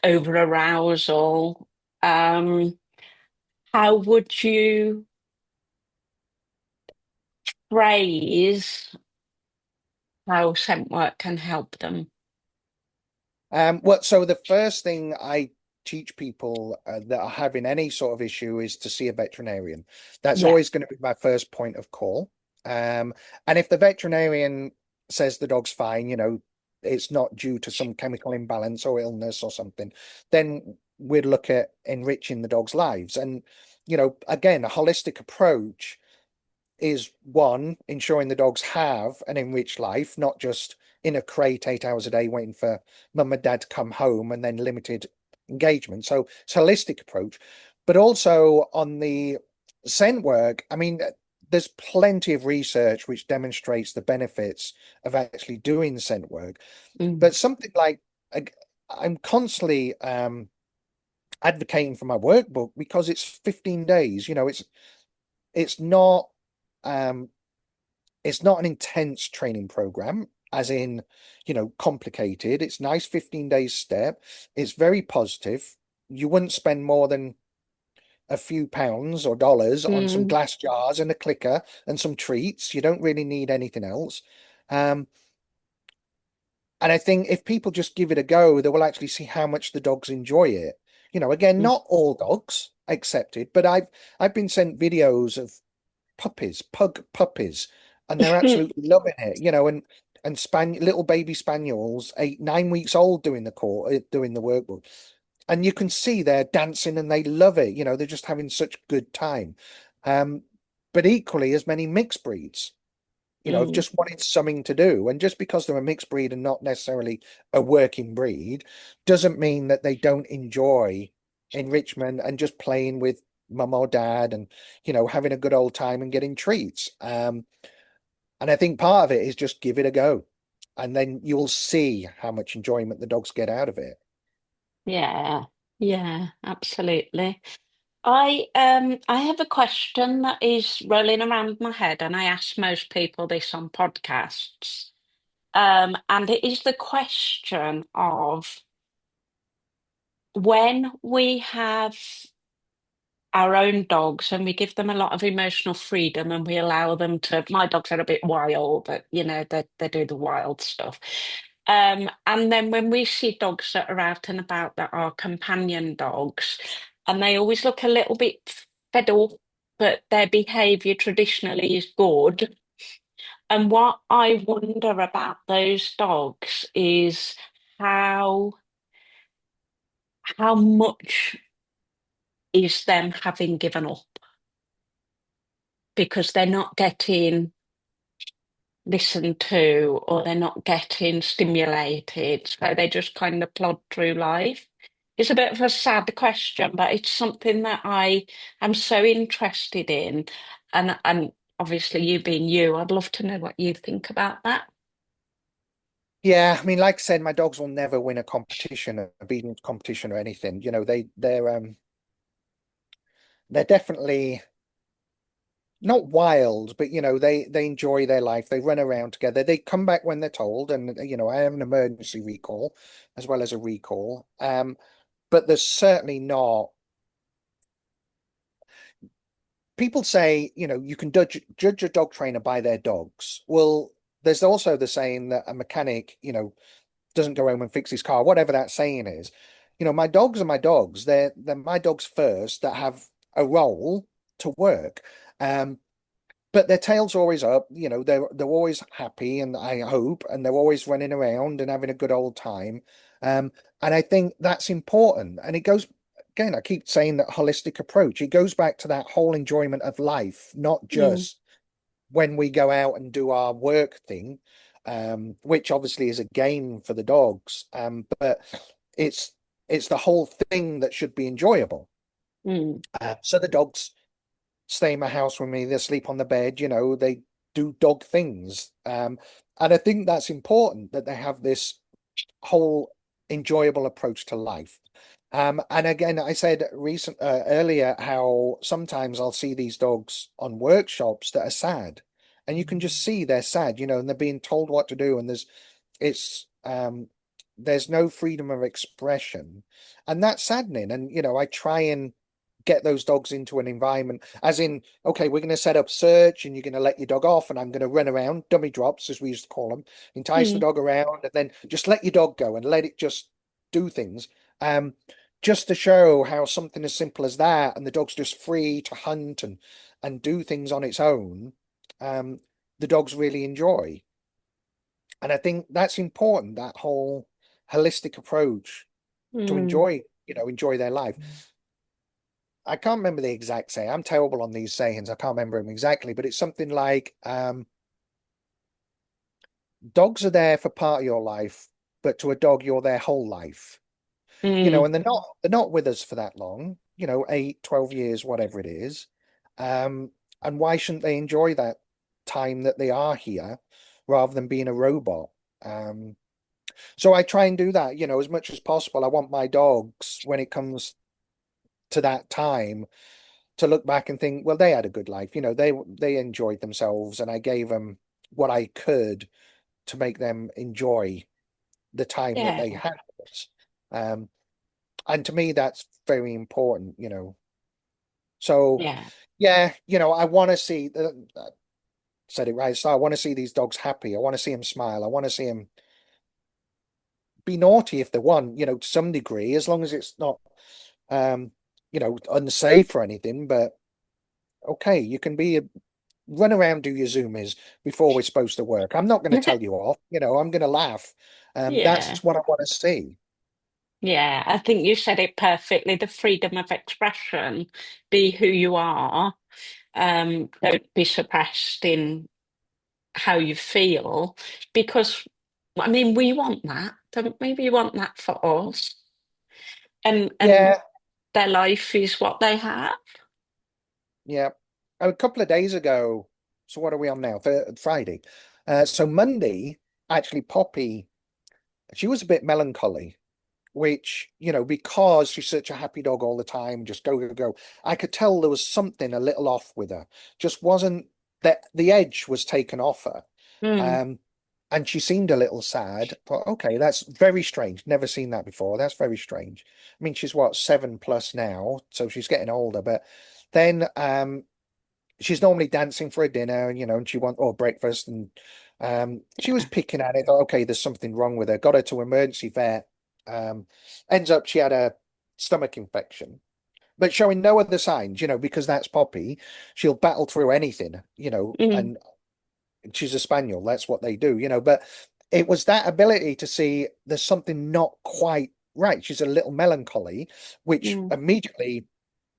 over arousal, how would you phrase how scent work can help them? So the first thing I teach people that are having any sort of issue is to see a veterinarian. That's Yeah. always going to be my first point of call. And if the veterinarian says the dog's fine, it's not due to some chemical imbalance or illness or something, then we'd look at enriching the dog's lives. And, again, a holistic approach is one, ensuring the dogs have an enriched life, not just in a crate 8 hours a day waiting for mum and dad to come home and then limited engagement. So it's a holistic approach. But also on the scent work, I mean, there's plenty of research which demonstrates the benefits of actually doing scent work. Mm, But something like I'm constantly advocating for my workbook because it's 15 days. It's not um it's not an intense training program, as in, complicated. It's nice 15 days step. It's very positive. You wouldn't spend more than a few pounds or dollars on some mm, glass jars and a clicker and some treats. You don't really need anything else. Um, and I think if people just give it a go, they will actually see how much the dogs enjoy it. Again, mm. not all dogs accepted, but I've been sent videos of pug puppies, and they're absolutely loving it, and little baby spaniels, 8, 9 weeks old, doing the workbook, and you can see they're dancing and they love it. They're just having such good time. Um, but equally as many mixed breeds, have Mm, just wanted something to do, and just because they're a mixed breed and not necessarily a working breed, doesn't mean that they don't enjoy enrichment and just playing with mum or dad and having a good old time and getting treats. And I think part of it is just give it a go, and then you'll see how much enjoyment the dogs get out of it. yeah, yeah, absolutely. I have a question that is rolling around my head, and I ask most people this on podcasts. And it is the question of when we have our own dogs and we give them a lot of emotional freedom and we allow them to, my dogs are a bit wild, but they do the wild stuff. And then when we see dogs that are out and about that are companion dogs, and they always look a little bit fed up, but their behavior traditionally is good. And what I wonder about those dogs is how how much is them having given up because they're not getting listened to or they're not getting stimulated. So they just kind of plod through life. It's a bit of a sad question, but it's something that I am so interested in. And obviously you being you, I'd love to know what you think about that. Yeah, I mean, like I said, my dogs will never win a competition, a obedience competition or anything. They're definitely not wild, but they enjoy their life. They run around together. They come back when they're told, and I have an emergency recall as well as a recall. But there's certainly not. People say, you can judge a dog trainer by their dogs. Well, there's also the saying that a mechanic, doesn't go home and fix his car, whatever that saying is. My dogs are my dogs. They're my dogs first that have a role to work. But their tail's always up, they're always happy, and I hope, and they're always running around and having a good old time. Um, and I think that's important. And it goes again, I keep saying that holistic approach. It goes back to that whole enjoyment of life, not Mm, just when we go out and do our work thing, which obviously is a game for the dogs. But it's it's the whole thing that should be enjoyable. mm, So the dogs stay in my house with me. They sleep on the bed. They do dog things. And I think that's important that they have this whole enjoyable approach to life. And again, I said earlier how sometimes I'll see these dogs on workshops that are sad, and you can just see they're sad, and they're being told what to do, and it's there's no freedom of expression, and that's saddening. And I try and get those dogs into an environment, as in, okay, we're going to set up search and you're going to let your dog off and I'm going to run around, dummy drops, as we used to call them, entice the Mm, dog around and then just let your dog go and let it just do things. Um, just to show how something as simple as that and the dog's just free to hunt and do things on its own, um, the dogs really enjoy. And I think that's important, that whole holistic approach to mm, enjoy, enjoy their life. I can't remember the exact saying. I'm terrible on these sayings. I can't remember them exactly, but it's something like dogs are there for part of your life, but to a dog, you're their whole life. mm. And they're not with us for that long, 8, 12 years, whatever it is. And why shouldn't they enjoy that time that they are here rather than being a robot? Um, so I try and do that, as much as possible. I want my dogs, when it comes to that time, to look back and think, well, they had a good life. They enjoyed themselves, and I gave them what I could to make them enjoy the time that Yeah, they had with us. And to me, that's very important. So yeah, yeah, I want to see said it right. So I want to see these dogs happy. I want to see them smile. I want to see them be naughty if they want, to some degree, as long as it's not, um, unsafe or anything. But okay, you can run around, do your zoomies before we're supposed to work. I'm not going to tell you off, I'm going to laugh. yeah, That's what I want to see. yeah. I think you said it perfectly. The freedom of expression, be who you are. Don't be suppressed in how you feel, because I mean, we want that, don't we? We want that for us, and Yeah, their life is what they have. yeah. A couple of days ago, so what are we on now? Friday. So Monday, actually, Poppy, she was a bit melancholy, which, because she's such a happy dog all the time, just go, go, go. I could tell there was something a little off with her. Just wasn't that the edge was taken off her. Mm, Um, and she seemed a little sad. But okay, that's very strange. Never seen that before. That's very strange. I mean, she's what, 7+ now, so she's getting older. But then she's normally dancing for a dinner, and she want or breakfast, and she was yeah. picking at it. Thought, okay, there's something wrong with her. Got her to emergency vet. Um, ends up she had a stomach infection, but showing no other signs, because that's Poppy. She'll battle through anything, Mm, and she's a spaniel. That's what they do, But it was that ability to see there's something not quite right. She's a little melancholy, which mm, immediately,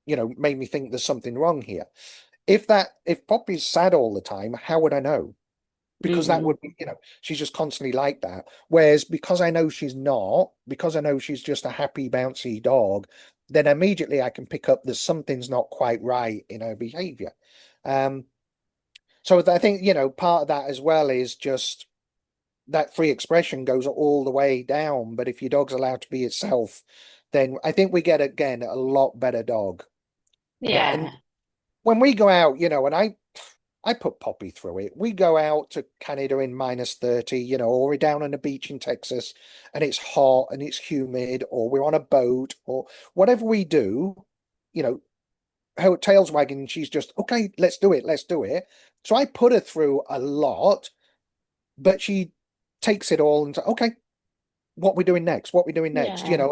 made me think there's something wrong here. If Poppy's sad all the time, how would I know? Because that mm, would be, she's just constantly like that. Whereas because I know she's not, because I know she's just a happy, bouncy dog, then immediately I can pick up that something's not quite right in her behavior. Um, so I think, part of that as well is just that free expression goes all the way down. But if your dog's allowed to be itself, then I think we get, again, a lot better dog. And yeah, when we go out, and I put Poppy through it. We go out to Canada in -30, or we're down on the beach in Texas and it's hot and it's humid, or we're on a boat, or whatever we do, you know, her tail's wagging. She's just, okay, let's do it, let's do it. So I put her through a lot, but she takes it all and okay, what we're doing next, what we're doing next, yeah,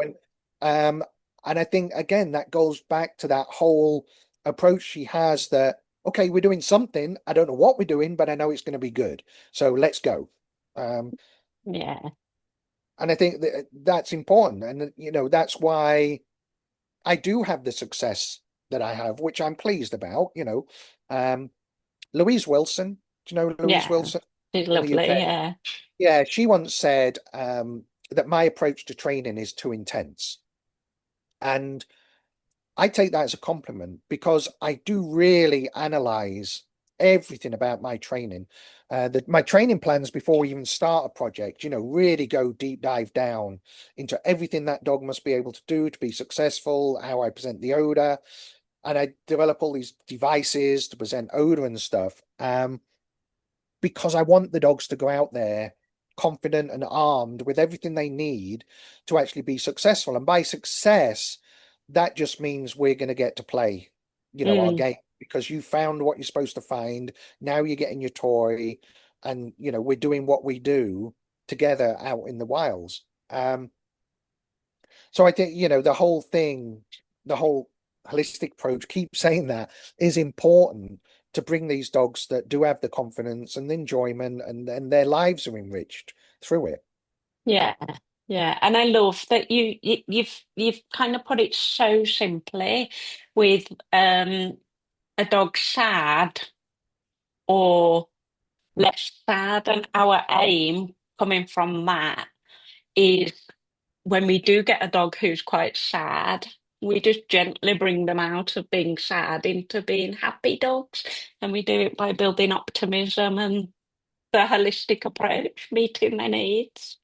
um and I think again that goes back to that whole approach she has that okay, we're doing something. I don't know what we're doing, but I know it's going to be good. So let's go. Um yeah, and I think that that's important. And that's why I do have the success that I have, which I'm pleased about. Um Louise Wilson, do you know Louise yeah. Wilson It's in the UK? lovely. Yeah, Yeah, she once said that my approach to training is too intense. And I take that as a compliment because I do really analyze everything about my training. My training plans before we even start a project, really go deep dive down into everything that dog must be able to do to be successful, how I present the odor. And I develop all these devices to present odor and stuff. Because I want the dogs to go out there confident and armed with everything they need to actually be successful. And by success, that just means we're going to get to play, our Mm. game because you found what you're supposed to find. Now you're getting your toy, and we're doing what we do together out in the wilds. So I think, the whole thing, the whole holistic approach, keep saying that is important to bring these dogs that do have the confidence and the enjoyment and their lives are enriched through it. Yeah, yeah, and I love that you've kind of put it so simply with a dog sad or less sad, and our aim coming from that is when we do get a dog who's quite sad, we just gently bring them out of being sad into being happy dogs, and we do it by building optimism and the holistic approach, meeting their needs.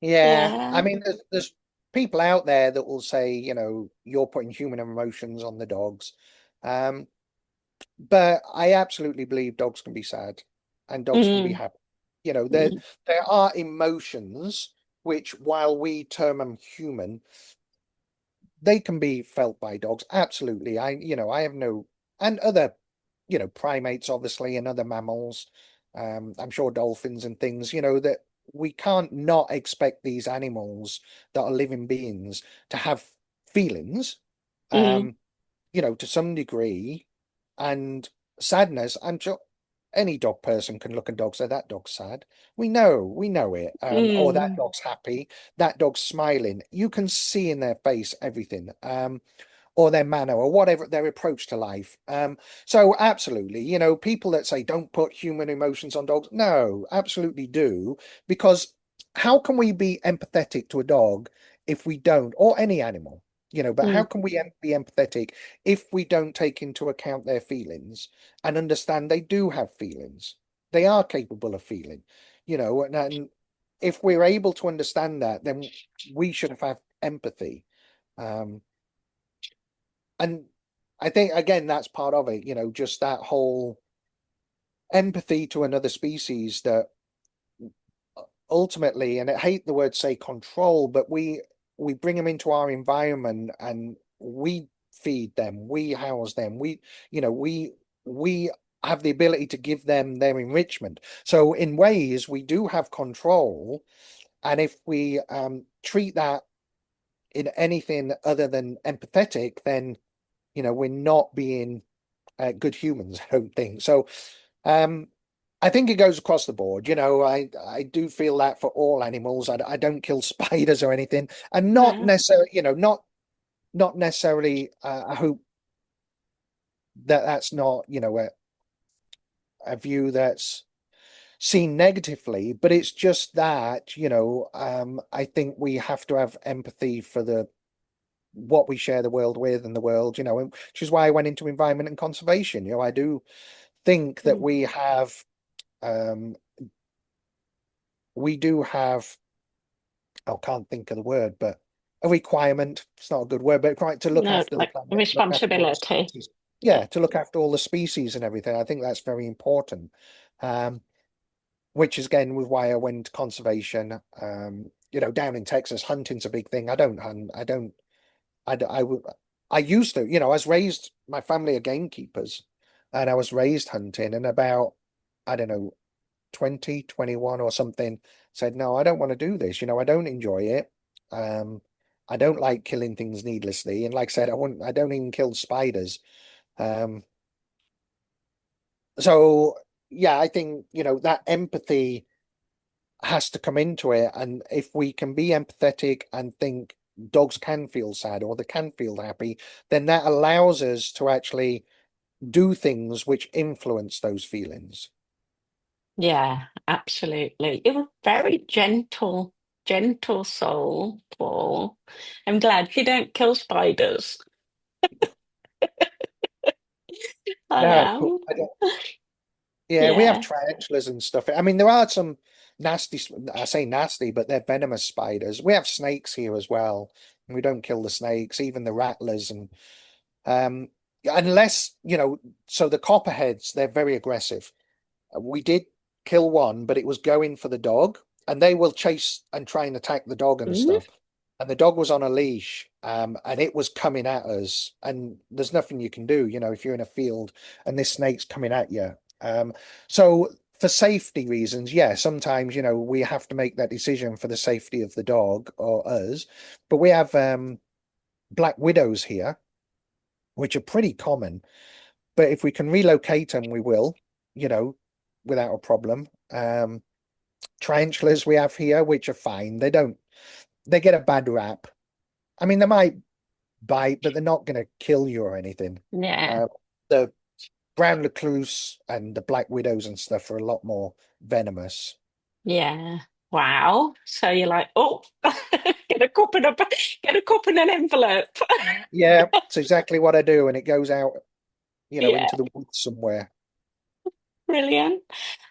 Yeah, I Yeah. mean, there's people out there that will say, you're putting human emotions on the dogs. Um, but I absolutely believe dogs can be sad and dogs can be Mm, happy. You know, there mm, there are emotions which, while we term them human, they can be felt by dogs. Absolutely. I have no, and other, primates, obviously, and other mammals. I'm sure dolphins and things, that we can't not expect these animals that are living beings to have feelings, mm, um, to some degree. And sadness, I'm sure any dog person can look at dogs say that dog's sad. We know it. Or that mm, dog's happy, that dog's smiling. You can see in their face everything. Or their manner or whatever their approach to life. So absolutely, people that say don't put human emotions on dogs, no, absolutely do, because how can we be empathetic to a dog if we don't, or any animal, but how mm. can we be empathetic if we don't take into account their feelings and understand they do have feelings? They are capable of feeling, and if we're able to understand that, then we should have empathy. Um, and I think again that's part of it, just that whole empathy to another species that ultimately, and I hate the word say control, but we bring them into our environment and we feed them, we house them, we have the ability to give them their enrichment. So in ways we do have control, and if we treat that in anything other than empathetic, then we're not being good humans, I don't think. So um, I think it goes across the board. I do feel that for all animals. I don't kill spiders or anything, and not No, necessarily, not necessarily. I hope that that's not, a view that's seen negatively, but it's just that, I think we have to have empathy for the what we share the world with and the world, which is why I went into environment and conservation. I do think that mm, um, we do have, I can't think of the word, but a requirement. It's not a good word, but right to look no, after the like planet, look after all the responsibility. species. Yeah. Yeah, to look after all the species and everything. I think that's very important. Um, which is again with why I went to conservation. Down in Texas, hunting's a big thing. I don't hunt. I don't. I would. I used to. I was raised. My family are gamekeepers, and I was raised hunting. And about, I don't know, 2021 or something, said, no, I don't want to do this. I don't enjoy it. Um, I don't like killing things needlessly. And like I said, I don't even kill spiders. Um, so yeah, I think, that empathy has to come into it. And if we can be empathetic and think dogs can feel sad or they can feel happy, then that allows us to actually do things which influence those feelings. Yeah, absolutely. You're a very gentle, gentle soul, Paul. I'm glad you don't kill spiders. I No, am. I don't. Yeah, we have Yeah. tarantulas and stuff. I mean, there are some nasty, I say nasty, but they're venomous spiders. We have snakes here as well. And we don't kill the snakes, even the rattlers. And um, unless, so the copperheads, they're very aggressive. We did kill one, but it was going for the dog, and they will chase and try and attack the dog and Mm, stuff. And the dog was on a leash. and it was coming at us, and there's nothing you can do, if you're in a field and this snake's coming at you. So for safety reasons, yeah, sometimes, we have to make that decision for the safety of the dog or us. But we have black widows here, which are pretty common. But if we can relocate them, we will, you know, without a problem. Tarantulas we have here, which are fine. They get a bad rap. I mean, they might bite, but they're not going to kill you or anything. Yeah. Uh, the brown recluse and the black widows and stuff are a lot more venomous. Yeah. Wow. So you're like, oh, get a cup and get a cup and an envelope. Yeah, it's exactly what I do, and it goes out, Yeah, into the woods somewhere. brilliant.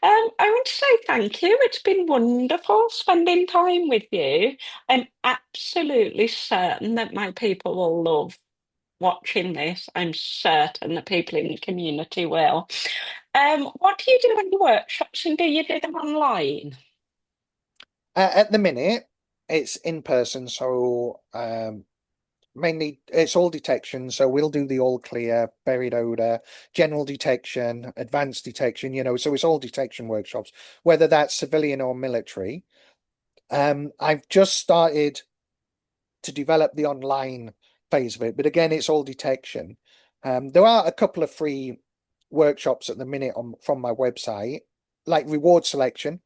I want to say thank you. It's been wonderful spending time with you. I'm absolutely certain that my people will love watching this. I'm certain that people in the community will. What do you do in your workshops and do you do them online? At the minute, it's in person, so mainly it's all detection. So we'll do the all clear, buried odor, general detection, advanced detection. So it's all detection workshops, whether that's civilian or military. I've just started to develop the online phase of it, but again, it's all detection. There are a couple of free workshops at the minute from my website, like reward selection,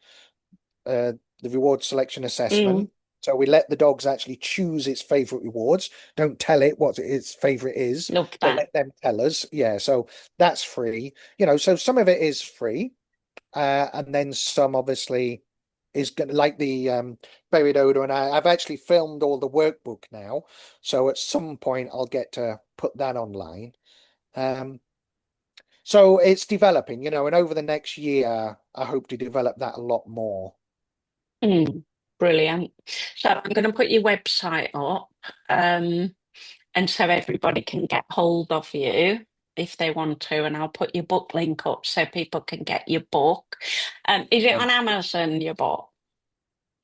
uh, the reward selection Mm, assessment. So we let the dogs actually choose its favorite rewards. Don't tell it what its favorite is, love but that. let them tell us. Yeah, so that's free. So some of it is free, and then some obviously is gonna like the buried odor, and I've actually filmed all the workbook now. So at some point I'll get to put that online. Um, so it's developing, and over the next year, I hope to develop that a lot more. Mm, brilliant. So I'm going to put your website up, and so everybody can get hold of you if they want to, and I'll put your book link up so people can get your book. Is it on Amazon, your book?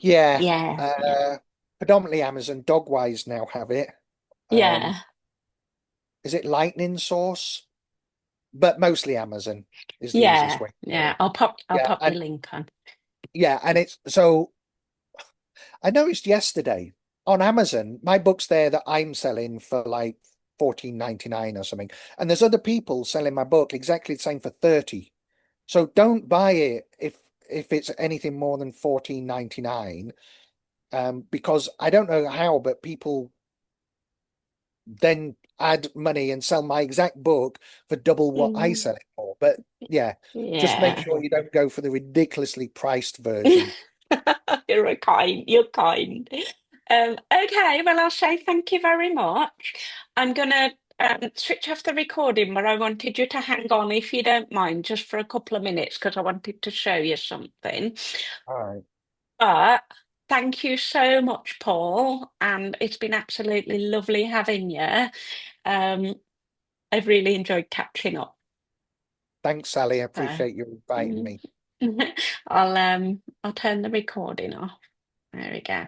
Yeah, Yeah, yeah, predominantly Amazon. Dogwise now have it. Um, yeah, is it Lightning Source? But mostly Amazon is the easiest yeah, way to get yeah. it. I'll Yeah, pop your and link on. yeah, and it's so I noticed yesterday on Amazon, my book's there that I'm selling for like 14.99 or something. And there's other people selling my book exactly the same for 30. So don't buy it if it's anything more than 14.99. Because I don't know how, but people then add money and sell my exact book for double what I Mm, sell it for. But yeah, just make yeah. sure you don't go for the ridiculously priced version. You're a kind, you're kind. Okay, well, I'll say thank you very much. I'm gonna switch off the recording, but I wanted you to hang on if you don't mind, just for a couple of minutes, because I wanted to show you something. All right. But thank you so much, Paul, and it's been absolutely lovely having you. Um, I've really enjoyed catching up. Thanks, Sally. I So, appreciate you inviting mm. me. I'll turn the recording off. There we go.